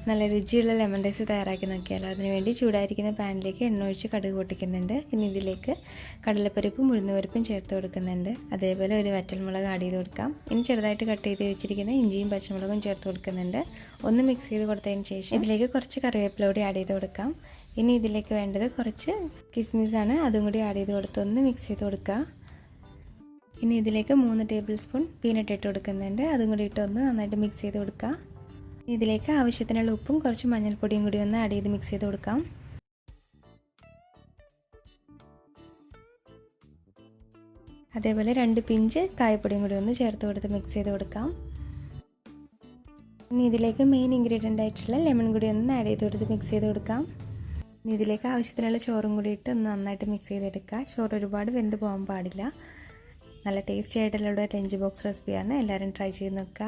നല്ല രുചിയുള്ള lemon rice തയ്യാറാക്കി നോക്കിയാലോ. അതിനുവേണ്ടി ചൂടായിരിക്കുന്ന പാനിലേക്ക് എണ്ണ ഒഴിച്ച് കടുക് പൊട്ടിക്കുന്നുണ്ട്. ഇനി ഇതിലേക്ക് കടലപ്പരിപ്പും ഉഴുന്നുപരിപ്പും ചേർത്ത് കൊടുക്കുന്നുണ്ട്. അതേപോലെ ഒരു വറ്റൽമുളക് ആഡ് ചെയ്ത് കൊടുക്കാം. ഇനി ചെറുതായിട്ട് കട്ട് ചെയ്ത് വെച്ചിരിക്കുന്ന ഇഞ്ചിയും പച്ചമുളകും ചേർത്ത് കൊടുക്കുന്നുണ്ട്. ഒന്ന് മിക്സ് ചെയ്ത് കൊടുത്തതിന് ശേഷം ഇതിലേക്ക് കുറച്ച് കറിവേപ്പില കൂടി ആഡ് ചെയ്ത് കൊടുക്കാം. ഇനി ഇതിലേക്ക് വേണ്ടത് കുറച്ച് കിസ്മിസാണ്. അതും കൂടി ആഡ് ചെയ്ത് കൊടുത്ത് ഒന്ന് മിക്സ് ചെയ്ത് കൊടുക്കുക. ഇനി ഇതിലേക്ക് 3 ടേബിൾ സ്പൂൺ പീനട്ട് ഇട്ട് കൊടുക്കുന്നുണ്ട്. അതും കൂടി ഇട്ട് ഒന്ന് നന്നായിട്ട് മിക്സ് ചെയ്ത് കൊടുക്കുക. ഇതിലേക്ക് ആവശ്യത്തിനുള്ള ഉപ്പും കുറച്ച് മഞ്ഞൾപ്പൊടിയും കൂടി ഒന്ന് ആഡ് ചെയ്ത് മിക്സ് ചെയ്ത് കൊടുക്കാം. അതേപോലെ 2 പിഞ്ച് കായപ്പൊടിയും കൂടി ഒന്ന് ചേർത്ത് കൊടുത്ത് മിക്സ് ചെയ്ത് കൊടുക്കാം. ഇനി ഇതിലേക്ക് മെയിൻ ഇൻഗ്രീഡിയൻ്റ് ആയിട്ടുള്ള ലെമൺ കൂടി ഒന്ന് ആഡ് ചെയ്ത് കൊടുത്ത് മിക്സ് ചെയ്ത് കൊടുക്കാം. ഇനി ഇതിലേക്ക് ആവശ്യത്തിനുള്ള ചോറും കൂടി ഇട്ട് ഒന്ന് നന്നായിട്ട് മിക്സ് ചെയ്തെടുക്കുക. ചോറ് ഒരുപാട് വെന്ത് പോകാൻ പാടില്ല. നല്ല ടേസ്റ്റി ആയിട്ടുള്ള ലഞ്ച് ബോക്സ് റെസിപ്പിയാണ്. എല്ലാവരും ട്രൈ ചെയ്ത് നോക്കുക.